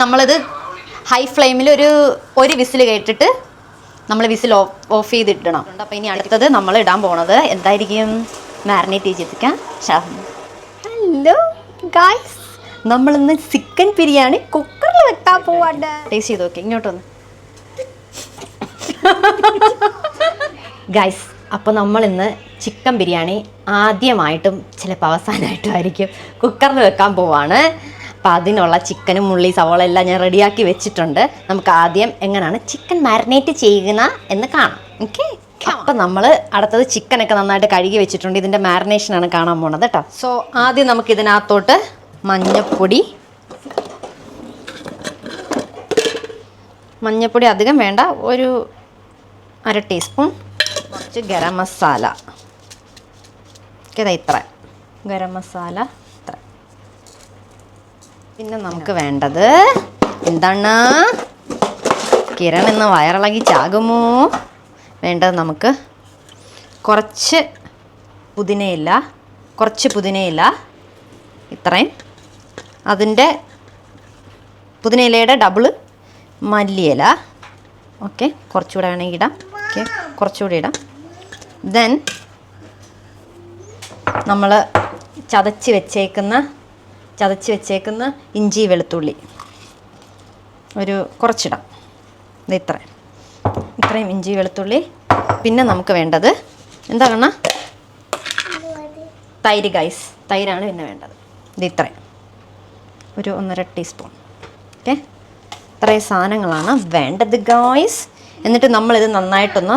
നമ്മളിത് ഹൈ ഫ്ലെയിമിൽ ഒരു വിസിൽ കേട്ടിട്ട് നമ്മൾ വിസിൽ ഓഫ് ചെയ്തിടണം. അപ്പോൾ ഇനി അടുത്തത് നമ്മൾ ഇടാൻ പോണത് എന്തായിരിക്കും? മാരിനേറ്റ് ചെയ്തിരിക്കാം. ഹലോ ഗായ്സ്, നമ്മളിന്ന് ചിക്കൻ ബിരിയാണി കുക്കറിൽ വെക്കാൻ പോവാണ്ട്. ടേസ്റ്റ് ചെയ്ത് നോക്കി, ഇങ്ങോട്ടൊന്ന് ഗായ്സ്. അപ്പോൾ നമ്മളിന്ന് ചിക്കൻ ബിരിയാണി ആദ്യമായിട്ടും ചിലപ്പോൾ അവസാനമായിട്ടും ആയിരിക്കും കുക്കറിൽ വെക്കാൻ പോവാണ്. അപ്പോൾ അതിനുള്ള ചിക്കനും ഉള്ളി സവോള എല്ലാം ഞാൻ റെഡിയാക്കി വെച്ചിട്ടുണ്ട്. നമുക്ക് ആദ്യം എങ്ങനെയാണ് ചിക്കൻ മാരിനേറ്റ് ചെയ്യുന്ന എന്ന് കാണാം. ഓക്കെ, അപ്പം നമ്മൾ അടുത്തത് ചിക്കനൊക്കെ നന്നായിട്ട് കഴുകി വെച്ചിട്ടുണ്ട്. ഇതിൻ്റെ മാരിനേഷനാണ് കാണാൻ പോണത് കേട്ടോ. സോ ആദ്യം നമുക്ക് ഇതിനകത്തോട്ട് മഞ്ഞൾപ്പൊടി അധികം വേണ്ട, ഒരു 1/2 ടീസ്പൂൺ. കുറച്ച് ഗരം മസാല, ഇത്ര ഗരം മസാല ഇത്ര. പിന്നെ നമുക്ക് വേണ്ടത് എന്താണ്? കിരൺ ഇന്ന് വയറിളകി ചാകുമോ? വേണ്ടത് നമുക്ക് കുറച്ച് പുതിനയില ഇത്രയും. അതിൻ്റെ പുതിനയിലയുടെ ഡബിള് മല്ലിയില. ഓക്കെ, കുറച്ചുകൂടെ വേണമെങ്കിൽ ഇടാം. ഓക്കെ, കുറച്ചുകൂടി ഇടാം. ദെൻ നമ്മൾ ചതച്ച് വെച്ചേക്കുന്ന ഇഞ്ചി വെളുത്തുള്ളി കുറച്ചിടാം. ഇത്രയും ഇഞ്ചി വെളുത്തുള്ളി. പിന്നെ നമുക്ക് വേണ്ടത് എന്താണ്? തൈര് ഗൈസ്, തൈരാണ് പിന്നെ വേണ്ടത്. ഇത്രയും ഒരു 1.5 ടീസ്പൂൺ. ഓക്കെ, ഇത്രയും സാധനങ്ങളാണ് വേണ്ടത് ഗൈസ്. എന്നിട്ട് നമ്മളിത് നന്നായിട്ടൊന്ന്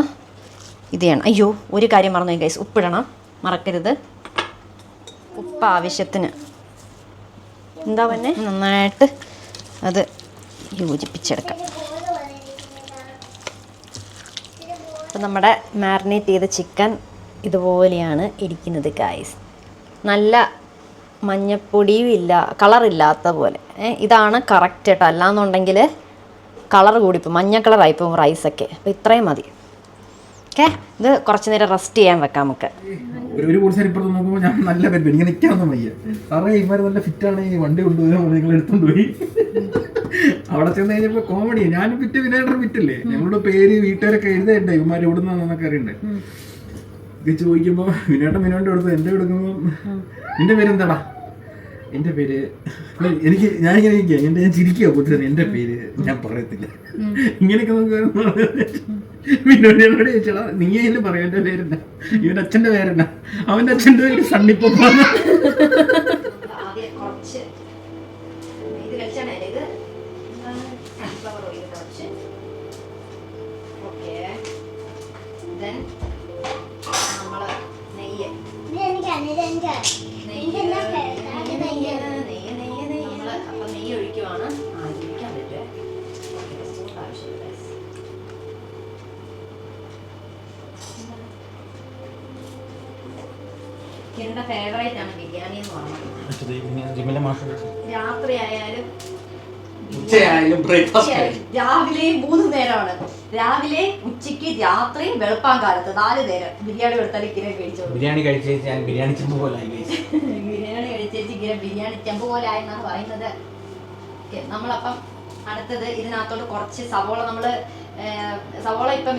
ഇത് ചെയ്യണം. അയ്യോ, ഒരു കാര്യം മറന്നു ഗൈസ്, ഉപ്പിടണം, മറക്കരുത്. ഉപ്പ് ആവശ്യത്തിന്. എന്താ പിന്നെ നന്നായിട്ട് അത് യോജിപ്പിച്ചെടുക്കാം. അപ്പം നമ്മുടെ മാരിനേറ്റ് ചെയ്ത ചിക്കൻ ഇതുപോലെയാണ് ഇരിക്കുന്നത് ഗൈസ്. നല്ല മഞ്ഞപ്പൊടിയും ഇല്ല, കളറില്ലാത്ത പോലെ. ഇതാണ് കറക്റ്റ് കേട്ടോ. അല്ലാന്നുണ്ടെങ്കിൽ കളർ കൂടിപ്പോവും, മഞ്ഞ കളറായിപ്പോവും റൈസൊക്കെ. അപ്പോൾ ഇത്രയും മതി. ഓക്കെ, ഇത് കുറച്ച് നേരം റെസ്റ്റ് ചെയ്യാൻ വെക്കാം നമുക്ക്. ഒരു ദിവസം ഇപ്പുറത്ത് നോക്കുമ്പോൾ ഞാൻ നല്ല പറ്റും, ഇങ്ങനെ നിൽക്കാമെന്ന് വയ്യ. സാറേ ഇവർ നല്ല ഫിറ്റാണ്, ഈ വണ്ടി കൊണ്ടുപോയി നിങ്ങൾ എടുത്തുകൊണ്ട് പോയി. അവിടെ ചെന്ന് കഴിഞ്ഞപ്പോൾ കോമഡി. ഞാനും ഫിറ്റ് വിനേട്ടർ ഫിറ്റല്ലേ, ഞങ്ങളുടെ പേര് വീട്ടുകാരൊക്കെ എഴുതേണ്ടേ ഇവന്മാർ എവിടുന്നാന്നൊക്കെ അറിയണ്ടേ. ഇത് ചോദിക്കുമ്പോൾ വിനോന്റെ കൊടുത്തു. എൻ്റെ കൊടുക്കുമ്പോൾ നിന്റെ പേരെന്താടാ? എൻ്റെ പേര് ഞാനിങ്ങനെ ഇരിക്കുക, ഞാൻ ചിരിക്കുക പൊട്ടി. എൻ്റെ പേര് ഞാൻ പറയത്തില്ല. ഇങ്ങനെയൊക്കെ നമുക്ക് വിനോദിനോട് ചോദിച്ചാ നീ അതിന് പറയാം എൻ്റെ പേരെന്നാ, ഇവൻ്റെ അച്ഛൻ്റെ പേരെന്നാ? അവൻ്റെ അച്ഛൻ്റെ പേര് സണ്ണിപ്പൊപ്പാണ്. എൻ്റെ ഫേവറേറ്റ് ആണ് ബിരിയാണി എന്ന് പറയുന്നത്. രാത്രി ആയാലും രാവിലെ 3 നേരമാണ്. രാവിലെ, ഉച്ചയ്ക്ക്, രാത്രി, വെളുപ്പാൻ കാലത്ത് 4 നേരം ബിരിയാണി കൊടുത്താൽ ഇങ്ങനെ കഴിച്ചോളൂ. ബിരിയാണി കഴിച്ചേച്ച് ഞാൻ ബിരിയാണി ചെമ്പ് പോലെ ആയി. ബിരിയാണി കഴിച്ചേച്ച് ഇങ്ങനെ ബിരിയാണി ചെമ്പ് പോലെ ആയെന്നാണ് പറയുന്നത്. നമ്മളപ്പം അടുത്തത് ഇതിനകത്തോട്ട് കുറച്ച് സവോള. സവോള ഇപ്പം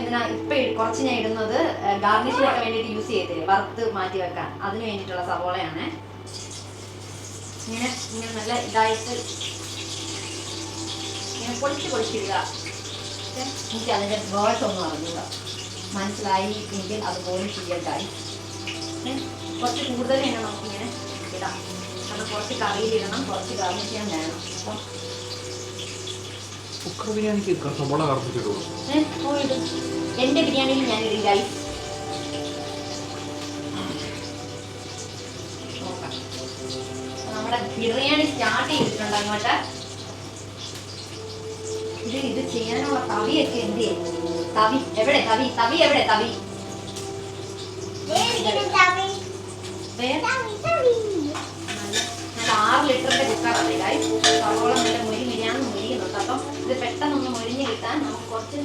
കുറച്ച് ഞാൻ ഇടുന്നത് ഗാർണിഷിനൊക്കെ വേണ്ടിയിട്ട് യൂസ് ചെയ്തില്ലേ, വറുത്ത് മാറ്റി വെക്കാൻ, അതിന് വേണ്ടിയിട്ടുള്ള സവോളയാണ്. ഇങ്ങനെ നല്ല ഇതായിട്ട് ഇങ്ങനെ പൊളിച്ചിടുക. എനിക്ക് അതിൻ്റെ വേർഡൊന്നും അറിഞ്ഞില്ല, മനസ്സിലായി എങ്കിൽ അതുപോലെ ചെയ്യണ്ടായി. കുറച്ച് കൂടുതൽ തന്നെ നമുക്കിങ്ങനെ ഇടാം. കാരണം കുറച്ച് കറിയിലിടണം, കുറച്ച് ഗാർണിഷ് ചെയ്യാൻ വേണം. അപ്പം കുക്കർ ബിരിയാണിക്ക് സവോള കറുപ്പിച്ചിടുമോ? എൻ്റെ ബിരിയാണിയിൽ ഞാൻ ഇടില്ല. നോക്കാം, നമ്മുടെ ബിരിയാണി സ്റ്റാർട്ട് ചെയ്തിട്ടുണ്ട് അങ്ങോട്ട്. ഇത് ചെയ്യാനുള്ള തവിയൊക്കെ എന്ത് ചെയ്യും? തവി എവിടെ? തവി എവിടെ? തവി നല്ല 6 ലിറ്ററിന്റെ കുക്കറാണ് ഗൈസ്. സവോള നല്ല മുരിഞ്ഞാന്ന് മുരിയുന്നുണ്ട്. അപ്പം ഇത് പെട്ടെന്നൊന്ന് മുരിഞ്ഞ് കിട്ടാൻ നമുക്ക് കുറച്ച്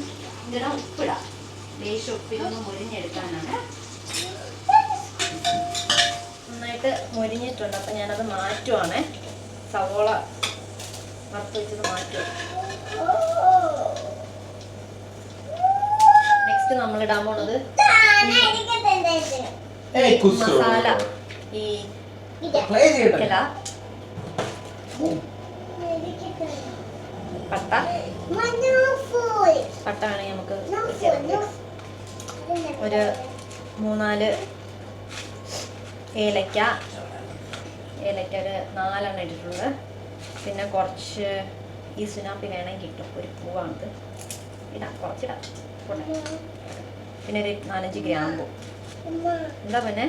ഇതിടാം, ഉപ്പിടാം. ലേശം ഉപ്പിലൊന്ന് മുരിഞ്ഞെടുക്കാനാണ്. നന്നായിട്ട് മുരിഞ്ഞിട്ടുണ്ട്. അപ്പം ഞാനത് മാറ്റുവാണേ. സവോള വറുത്ത് വെച്ചത് മാറ്റുക. നെക്സ്റ്റ് നമ്മൾ ഇടാൻ പോണത് മസാല. ഈ ഇല, പട്ട വേണമെങ്കിൽ നമുക്ക് ഒരു 3-4 ഏലക്ക ഒരു 4 ഇട്ടിട്ടുണ്ട്. പിന്നെ കുറച്ച് ഈ സുനാപ്പി വേണമെങ്കിൽ കിട്ടും, ഒരു പൂവാണിത്, ഇടാം, കുറച്ചിടാം. പിന്നെ ഒരു 4-5 ഗ്രാമ്പു. എന്താ പിന്നെ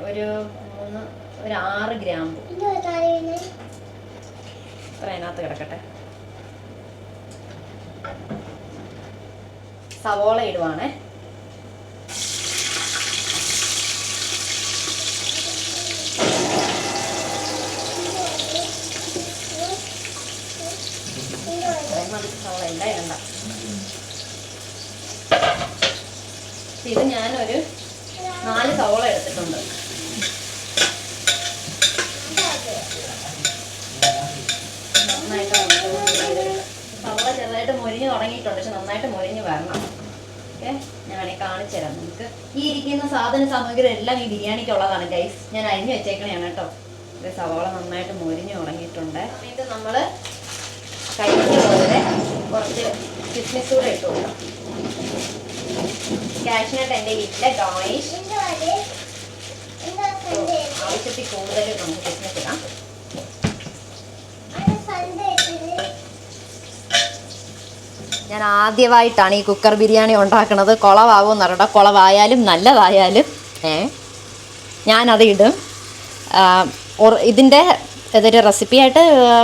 ഒരു 6 ഗ്രാമ്പു ഇത്ര അതിനകത്ത് കിടക്കട്ടെ. സവോള ഇടുവാണേ. സവോള എല്ലാം ഇടണ്ട. ഇത് ഞാനൊരു 4 സവോള എടുത്തിട്ടുണ്ട്. സവോള ചെറുതായിട്ട് മൊരിഞ്ഞ് തുടങ്ങിയിട്ടുണ്ട്, പക്ഷെ നന്നായിട്ട് മൊരിഞ്ഞ് വരണം. ഓക്കെ, ഞാൻ കാണിച്ചു തരാം. നമുക്ക് ഈ ഇരിക്കുന്ന സാധന സാമഗ്രി എല്ലാം ഈ ബിരിയാണിക്കുള്ളതാണ് ഗൈസ്. ഞാൻ അരിഞ്ഞു വെച്ചേക്കണയാണ് കേട്ടോ. ഇത് സവോള നന്നായിട്ട് മൊരിഞ്ഞ് തുടങ്ങിയിട്ടുണ്ട്. ഇത് നമ്മൾ കഴിക്കുന്നതുപോലെ കുറച്ച് കിസ്മിസ് കൂടെ ഇട്ട് കൊടുക്കാം. കാഷ്നട്ട് എൻ്റെ ഇല്ല ഗായ്സ്. ആവശ്യത്തിൽ കൂടുതൽ നമുക്ക് കിസ്മിസ് ഇടാം. ഞാൻ ആദ്യമായിട്ടാണ് ഈ കുക്കർ ബിരിയാണി ഉണ്ടാക്കുന്നത്. കുളവാകുമെന്ന് അറിയണ്ട, കുളവായാലും നല്ലതായാലും ഞാനത് ഇടും. ഇതിൻ്റെ ഇതൊരു റെസിപ്പിയായിട്ട്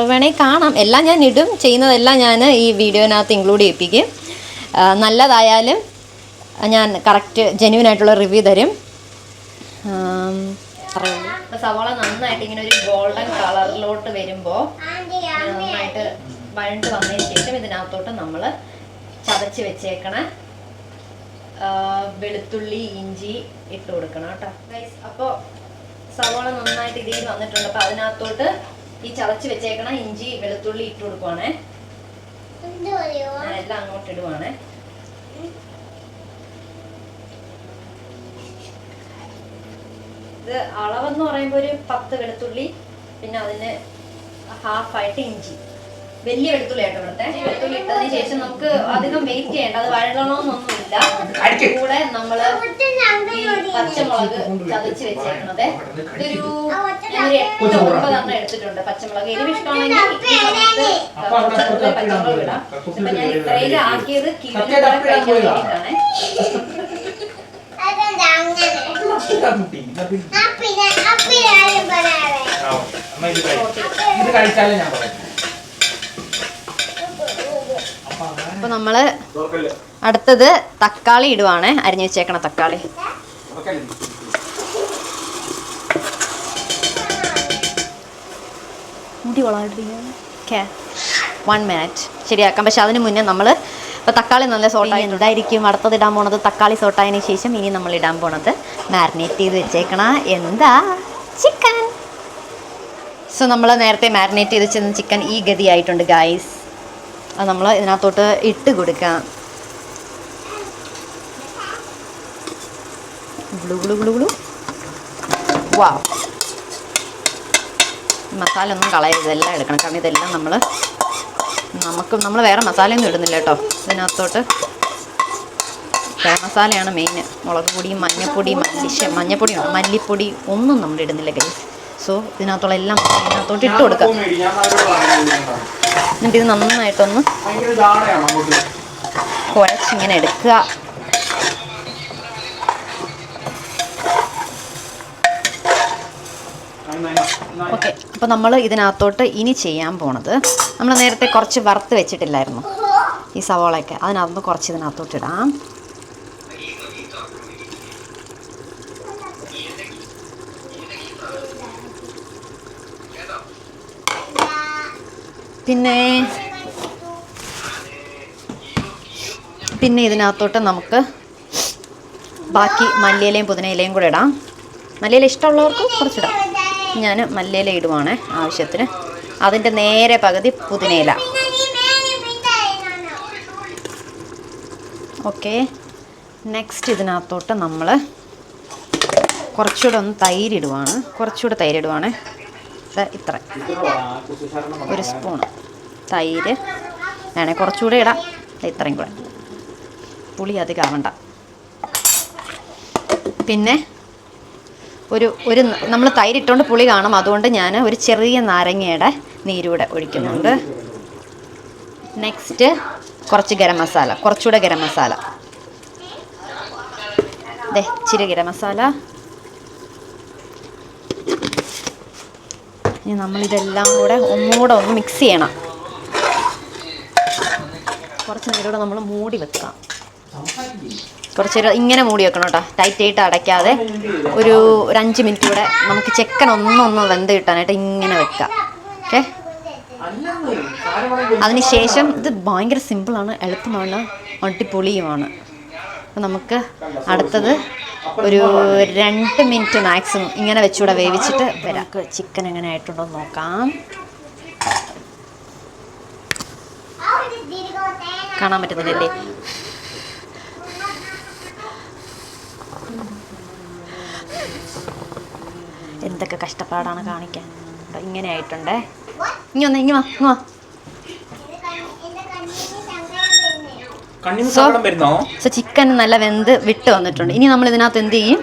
വേണമെങ്കിൽ കാണാം. എല്ലാം ഞാൻ ഇടും, ചെയ്യുന്നതെല്ലാം ഞാൻ ഈ വീഡിയോനകത്ത് ഇൻക്ലൂഡ് ചെയ്യിപ്പിക്കും. നല്ലതായാലും ഞാൻ കറക്റ്റ് ജെന്യൂനായിട്ടുള്ള റിവ്യൂ തരും. അപ്പോൾ സവാള നന്നായിട്ട് ഇങ്ങനെ ഒരു ഗോൾഡൻ കളറിലോട്ട് വരുമ്പോൾ നന്നായിട്ട് വഴണ്ട് വന്നതിന് ശേഷം ഇതിനകത്തോട്ട് നമ്മൾ ചതച്ച് വെച്ചേക്കണ വെളുത്തുള്ളി ഇഞ്ചി ഇട്ട് കൊടുക്കണം കേട്ടോ ഗൈസ്. അപ്പോൾ സവാള നന്നായിട്ട് ഇതിൽ വന്നിട്ടുണ്ട്. അപ്പോൾ അതിനകത്തോട്ട് ഈ ചതച്ച് വെച്ചേക്കണ ഇഞ്ചി വെളുത്തുള്ളി ഇട്ട് കൊടുക്കുവാണേ. ഞാനെല്ലാം അങ്ങോട്ട് ഇടുവാണേ. ഇത് അളവെന്ന് പറയുമ്പോൾ ഒരു 10 വെളുത്തുള്ളി, പിന്നെ അതിന് ഹാഫായിട്ട് ഇഞ്ചി. വലിയ വെളുത്തുള്ളി ആയിട്ട് ഇവിടുത്തെ വെളുത്തുള്ളി ഇട്ടതിന് ശേഷം നമുക്ക് അധികം വെയിറ്റ് ചെയ്യേണ്ട, അത് വഴങ്ങണമെന്നൊന്നുമില്ല. കൂടെ നമ്മള് ഈ പച്ചമുളക് ചതച്ച് വെച്ചേക്കണത് ഇതൊരു 8-9 എടുത്തിട്ടുണ്ട്. പച്ചമുളക് എരിവ് ഇഷ്ടമാണെങ്കിൽ പച്ചമുളക് ഇടാം. അപ്പൊ ഞാൻ ഇത്രയും ആക്കിയത് കഴിക്കാൻ വേണ്ടിയിട്ടാണ്. അപ്പൊ നമ്മള് അടുത്തത് തക്കാളി ഇടുവാണ്. അരിഞ്ഞു വെച്ചേക്കണ തക്കാളി. മുടി വളർത്തിയ 1 മിനിറ്റ് ശരിയാക്കാം. പക്ഷെ അതിന് മുന്നേ നമ്മൾ ഇപ്പോൾ തക്കാളി നല്ല സോട്ടായി എന്തായിരിക്കും അടുത്തത് ഇടാൻ പോണത്. തക്കാളി സോട്ടായതിനു ശേഷം ഇനി നമ്മൾ ഇടാൻ പോണത് മാരിനേറ്റ് ചെയ്ത് വെച്ചേക്കണ എന്താ ചിക്കൻ. സോ നമ്മൾ നേരത്തെ മാരിനേറ്റ് ചെയ്ത് വെച്ചിരുന്ന ചിക്കൻ ഈ ഗതിയായിട്ടുണ്ട് ഗൈസ്. അത് നമ്മൾ ഇതിനകത്തോട്ട് ഇട്ട് കൊടുക്കാം. ഗ്ലു ഗ്ലു ഗ്ലു ഗ്ലു. വാ, മസാല ഒന്നും കളയരുത്, ഇതെല്ലാം എടുക്കണം. കാരണം ഇതെല്ലാം നമ്മൾ വേറെ മസാലയൊന്നും ഇടുന്നില്ല കേട്ടോ. ഇതിനകത്തോട്ട് ഗരം മസാലയാണ് മെയിൻ. മുളക് പൊടിയും മഞ്ഞപ്പൊടിയുണ്ട്, മല്ലിപ്പൊടി ഒന്നും നമ്മൾ ഇടുന്നില്ല ഗൈസ്. സോ ഇതിനകത്തുള്ള എല്ലാം ഇതിനകത്തോട്ട് ഇട്ട് കൊടുക്കാം. എന്നിട്ട് ഇത് നന്നായിട്ടൊന്ന് കുഴച്ചിങ്ങനെ എടുക്കുക. ഓക്കെ, അപ്പോൾ നമ്മൾ ഇതിനകത്തോട്ട് ഇനി ചെയ്യാൻ പോണത്, നമ്മൾ നേരത്തെ കുറച്ച് വറുത്ത് വെച്ചിട്ടില്ലായിരുന്നു ഈ സവോളയൊക്കെ, അതിനകത്ത് കുറച്ച് ഇതിനകത്തോട്ട് ഇടാം. പിന്നെ ഇതിനകത്തോട്ട് നമുക്ക് ബാക്കി മല്ലിയിലയും പുതിനയിലയും കൂടെ ഇടാം. മല്ലിയില ഇഷ്ടമുള്ളവർക്ക് കുറച്ചിടാം. ഞാൻ മല്ലിയില ഇടുവാണ് ആവശ്യത്തിന്. അതിൻ്റെ നേരെ പകുതി പുതിനയില. ഓക്കെ, നെക്സ്റ്റ് ഇതിനകത്തോട്ട് നമ്മൾ കുറച്ചുകൂടെ ഒന്ന് തൈരിടുവാണ്. ഇത്ര 1 സ്പൂണ് തൈര് വേണേ കുറച്ചുകൂടെ ഇടാം. ഇത്രയും കൂടെ, പുളി അധികം ആവണ്ട. പിന്നെ ഒരു നമ്മൾ തൈരിട്ടുകൊണ്ട് പുളി കാണും, അതുകൊണ്ട് ഞാൻ ഒരു ചെറിയ നാരങ്ങയുടെ നീരൂടെ ഒഴിക്കുന്നുണ്ട്. നെക്സ്റ്റ് കുറച്ച് ഗരം മസാല, കുറച്ചുകൂടെ ഗരം മസാല. ഇച്ചിരി ഗരം മസാല. ഇനി നമ്മളിതെല്ലാം കൂടെ ഒന്നുകൂടെ ഒന്ന് മിക്സ് ചെയ്യണം. കുറച്ച് നേരം നമ്മൾ മൂടി വെക്കാം. കുറച്ച് നേരം ഇങ്ങനെ മൂടി വെക്കണം കേട്ടോ, ടൈറ്റായിട്ട് അടയ്ക്കാതെ. ഒരു 5 മിനിറ്റ് കൂടെ നമുക്ക് ചിക്കൻ ഒന്ന് വെന്ത് കിട്ടാനായിട്ട് ഇങ്ങനെ വെക്കാം. ഓക്കെ, അതിനുശേഷം ഇത് ഭയങ്കര സിമ്പിളാണ്, എളുപ്പമാണ്, അടിപൊളിയുമാണ്. അപ്പം നമുക്ക് അടുത്തത് ഒരു 2 മിനിറ്റ് മാക്സിമം ഇങ്ങനെ വെച്ചുകൂടെ വേവിച്ചിട്ട് വരാം. ചിക്കൻ എങ്ങനെ ആയിട്ടുണ്ടോ നോക്കാം. കാണാൻ പറ്റുന്നില്ലല്ലേ? എന്തൊക്കെ കഷ്ടപ്പാടാണ് കാണിക്കാൻ. ഇങ്ങനെ ആയിട്ടുണ്ടേ. ഇങ്ങ് വാ. സോ ചിക്കൻ നല്ല വെന്ത് വിട്ട് വന്നിട്ടുണ്ട്. ഇനി നമ്മൾ ഇതിനകത്ത് എന്ത് ചെയ്യും?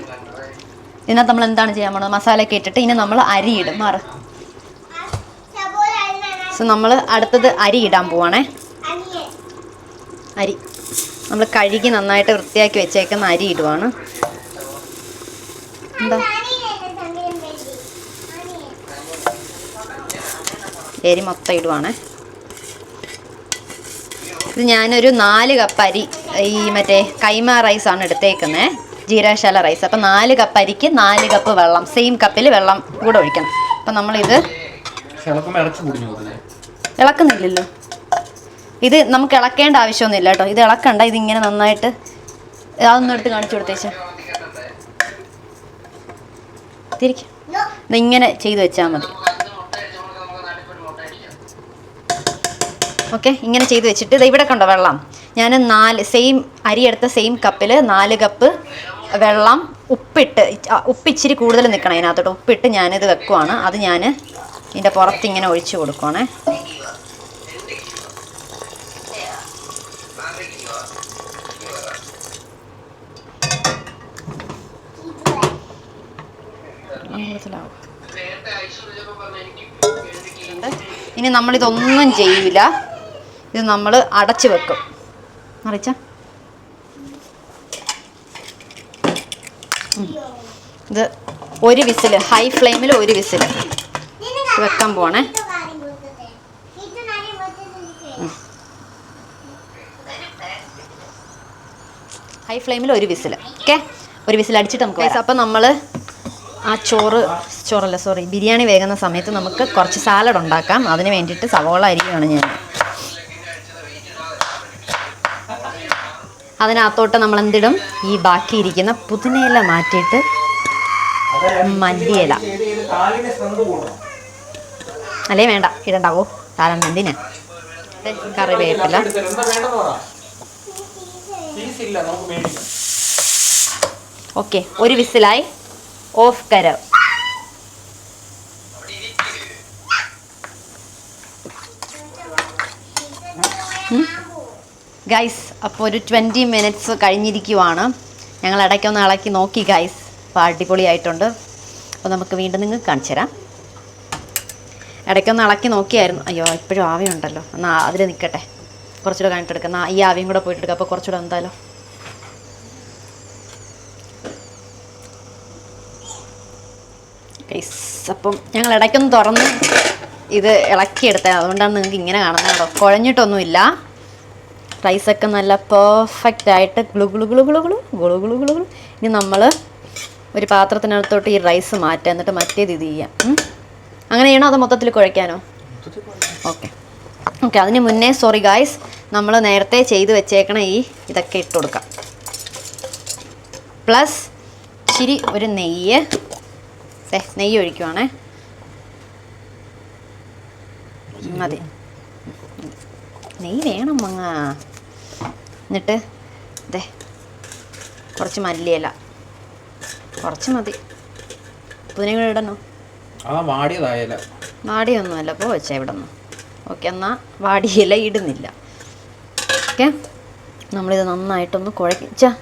ഇതിനകത്ത് നമ്മൾ എന്താണ് ചെയ്യാൻ പോണത്? മസാലയൊക്കെ ഇട്ടിട്ട് ഇനി നമ്മൾ അരി ഇടും. സോ നമ്മൾ അടുത്തത് അരി ഇടാൻ പോവാണേ. അരി നമ്മൾ കഴുകി നന്നായിട്ട് വൃത്തിയാക്കി വെച്ചേക്കുന്ന അരി ഇടുവാണ്. എന്താ അരി മൊത്തം ഇടുവാണ്. ഇത് ഞാനൊരു 4 കപ്പ് അരി, ഈ മറ്റേ കൈമ റൈസാണ് എടുത്തേക്കുന്നത്, ജീരകശാല റൈസ്. അപ്പം 4 കപ്പ് അരിക്ക് 4 കപ്പ് വെള്ളം, സെയിം കപ്പിൽ വെള്ളം കൂടെ ഒഴിക്കണം. അപ്പം നമ്മളിത് ഇളക്കുന്നില്ലല്ലോ. ഇത് നമുക്ക് ഇളക്കേണ്ട ആവശ്യമൊന്നുമില്ല കേട്ടോ. ഇത് ഇളക്കണ്ട, ഇതിങ്ങനെ നന്നായിട്ട് അതൊന്നും എടുത്ത് കാണിച്ചു കൊടുത്തേച്ച് തിരിക്കും. ഇതിങ്ങനെ ചെയ്ത് വെച്ചാൽ മതി. ഓക്കെ, ഇങ്ങനെ ചെയ്ത് വെച്ചിട്ട് ഇത് ഇവിടെ കണ്ടോ വെള്ളം. ഞാൻ 4 സെയിം അരി എടുത്ത സെയിം കപ്പിൽ 4 കപ്പ് വെള്ളം ഉപ്പിട്ട്, ഉപ്പിച്ചിരി കൂടുതൽ നിൽക്കണം അതിനകത്തോട്ട്. ഉപ്പിട്ട് ഞാനിത് വെക്കുവാണ്. അത് ഞാൻ ഇതിൻ്റെ പുറത്ത് ഇങ്ങനെ ഒഴിച്ച് കൊടുക്കുവാണേ. ഇനി നമ്മളിതൊന്നും ചെയ്യില്ല, ഇത് നമ്മൾ അടച്ച് വെക്കും. മറിച്ച ഇത് 1 വിസിൽ, ഹൈ ഫ്ലെയിമിൽ 1 വിസിൽ വെക്കാൻ പോണേ. ഹൈ ഫ്ലെയിമിൽ 1 വിസിൽ. ഓക്കെ, 1 വിസിൽ അടിച്ചിട്ട് നമുക്ക്. അപ്പം നമ്മൾ ആ ബിരിയാണി വേകുന്ന സമയത്ത് നമുക്ക് കുറച്ച് സാലഡ് ഉണ്ടാക്കാം. അതിന് വേണ്ടിയിട്ട് സവോള അരിയാണ് ഞാൻ. അതിനകത്തോട്ട് നമ്മൾ എന്തിടും? ഈ ബാക്കിയിരിക്കുന്ന പുതിനയില മാറ്റിയിട്ട് മല്ലിയില. അല്ലേ വേണ്ട, ഇടണ്ടാവോ? താരം എന്തിനാ? കറിവേപ്പില. ഓക്കെ, 1 വിസിലായി. ഓഫ് കരവ്. ഗൈസ്, അപ്പോൾ ഒരു 20 മിനിറ്റ്സ് കഴിഞ്ഞിരിക്കുവാണ്. ഞങ്ങൾ ഇടയ്ക്കൊന്ന് ഇളക്കി നോക്കി ഗൈസ്. അപ്പോൾ അടിപൊളിയായിട്ടുണ്ട്. അപ്പോൾ നമുക്ക് വീണ്ടും നിങ്ങൾക്ക് കാണിച്ചു തരാം. ഇടയ്ക്കൊന്ന് ഇളക്കി നോക്കിയായിരുന്നു. അയ്യോ, ഇപ്പോഴും ആവിയുണ്ടല്ലോ. എന്നാൽ അതിൽ നിൽക്കട്ടെ, കുറച്ചുകൂടെ കഴിഞ്ഞിട്ടെടുക്കാം. എന്നാൽ ഈ ആവിയും കൂടെ പോയിട്ടെടുക്കാം. അപ്പോൾ കുറച്ചുകൂടെ എന്തായാലും ഗൈസ്. അപ്പം ഞങ്ങൾ ഇടയ്ക്കൊന്ന് തുറന്ന് ഇത് ഇളക്കിയെടുത്തത്, അതുകൊണ്ടാണ് നിങ്ങൾക്ക് ഇങ്ങനെ കാണുന്നത് കേട്ടോ. കുഴഞ്ഞിട്ടൊന്നുമില്ല. റൈസൊക്കെ നല്ല പെർഫെക്റ്റ് ആയിട്ട് ഗുളു ഗുളു ഗുളു ഗുളു ഗുളു ഗുളു ഗുളു ഗുളു ഗുളു. ഇനി നമ്മൾ ഒരു പാത്രത്തിനകത്തോട്ട് ഈ റൈസ് മാറ്റുക, എന്നിട്ട് മറ്റേത് ഇത് ചെയ്യാം. അങ്ങനെ ചെയ്യണോ അതോ മൊത്തത്തിൽ കുഴയ്ക്കാനോ? ഓക്കെ, അതിന് മുന്നേ സോറി ഗായ്സ്, നമ്മൾ നേരത്തെ ചെയ്ത് വെച്ചേക്കണ ഇതൊക്കെ ഇട്ട് കൊടുക്കാം. പ്ലസ് ഇച്ചിരി ഒരു നെയ്യ്, നെയ്യ് ഒഴിക്കുവാണേ. മതി, നെയ്യ് വേണം മങ്ങ. എന്നിട്ട് കുറച്ച് മല്ലിയില, കുറച്ച് മതി. പുതിന ഇടണോ? വാടിയൊന്നുമല്ല, അപ്പോൾ വെച്ചാൽ ഇവിടെ നിന്ന്. ഓക്കെ, എന്നാൽ വാടിയില ഇടുന്നില്ല. ഓക്കെ, നമ്മളിത് നന്നായിട്ടൊന്ന്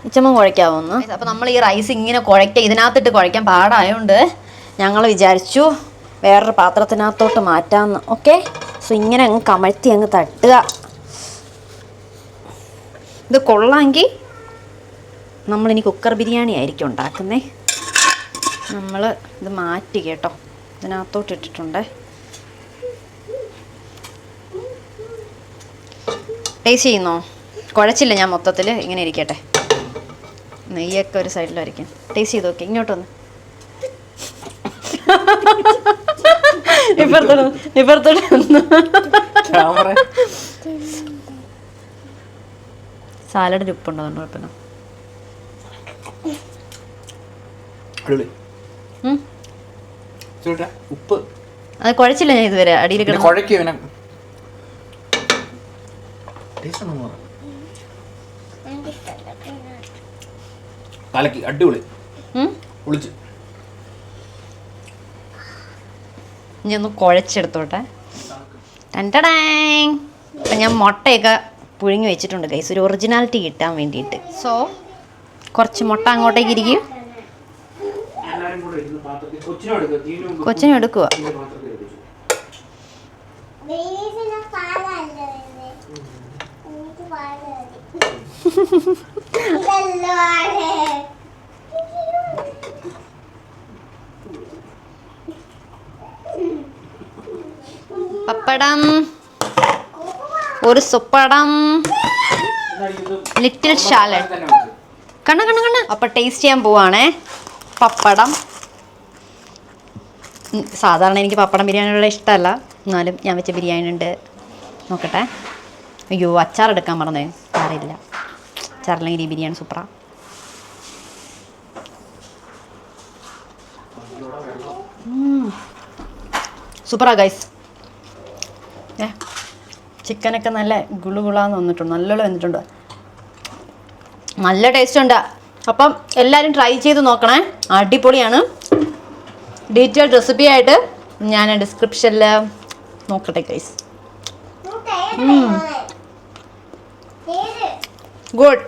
ഇച്ചമ്മ കുഴയ്ക്കാവോ ഒന്ന്? അപ്പോൾ നമ്മൾ ഈ റൈസ് ഇങ്ങനെ ഇതിനകത്തിട്ട് കുഴയ്ക്കാൻ പാടായതുകൊണ്ട് ഞങ്ങൾ വിചാരിച്ചു വേറൊരു പാത്രത്തിനകത്തോട്ട് മാറ്റാമെന്ന്. ഓക്കെ, സോ ഇങ്ങനെ അങ്ങ് കമഴ്ത്തി അങ്ങ് തട്ടുക. ഇത് കൊള്ളാമെങ്കിൽ നമ്മളിനി കുക്കർ ബിരിയാണി ആയിരിക്കും ഉണ്ടാക്കുന്നേ. നമ്മൾ ഇത് മാറ്റി കേട്ടോ, ഇതിനകത്തോട്ട് ഇട്ടിട്ടുണ്ട്. ടേസ്റ്റ് ചെയ്യുന്നോ? കുഴച്ചില്ല ഞാൻ മൊത്തത്തിൽ, ഇങ്ങനെ ഇരിക്കട്ടെ. നെയ്യൊക്കെ ഒരു സൈഡിലായിരിക്കും. ടേസ്റ്റ് ചെയ്ത് നോക്കി, ഇങ്ങോട്ടൊന്ന്. ഇപ്പുറത്തോട്ട് സാലഡിന് ഉപ്പുണ്ടോ? കുഴപ്പമില്ല. ഉപ്പ് അത് കുഴച്ചില്ല ഞാൻ ഇതുവരെ. അടിയിൽ അടിപൊളി. ഇനി ഒന്ന് കുഴച്ചെടുത്തോട്ടെ. അപ്പം ഞാൻ മുട്ടയൊക്കെ പുഴുങ്ങി വെച്ചിട്ടുണ്ട് ഗൈസ്, ഒരു ഒറിജിനാലിറ്റി കിട്ടാൻ വേണ്ടിയിട്ട്. സോ കുറച്ച് മുട്ട അങ്ങോട്ടേക്ക് ഇരിക്കും. കൊച്ചിനും എടുക്കുക. പപ്പടം, ഒരു സുപ്പടം, ലിറ്റിൽ സാലഡ്. കണ്ണ. അപ്പം ടേസ്റ്റ് ചെയ്യാൻ പോവാണേ. പപ്പടം, സാധാരണ എനിക്ക് പപ്പടം ബിരിയാണിയുള്ള ഇഷ്ടമല്ല, എന്നാലും ഞാൻ വെച്ച ബിരിയാണി ഉണ്ട്. നോക്കട്ടെ. അയ്യോ, അച്ചാർ എടുക്കാൻ മറന്നേ. അറിയില്ല, അച്ചാറില്ലെങ്കിൽ ഈ ബിരിയാണി സൂപ്പറാ. സൂപ്പറാ ഗൈസ്. ചിക്കനൊക്കെ നല്ല ഗുളുഗുളാന്ന് വന്നിട്ടുണ്ട്, നല്ലോണം വന്നിട്ടുണ്ട്, നല്ല ടേസ്റ്റ് ഉണ്ട്. അപ്പം എല്ലാവരും ട്രൈ ചെയ്ത് നോക്കണേ, അടിപൊളിയാണ്. ഡീറ്റെയിൽഡ് റെസിപ്പി ആയിട്ട് ഞാൻ ഡിസ്ക്രിപ്ഷനിൽ നോക്കട്ടെ ഗൈസ്. ഗുഡ്.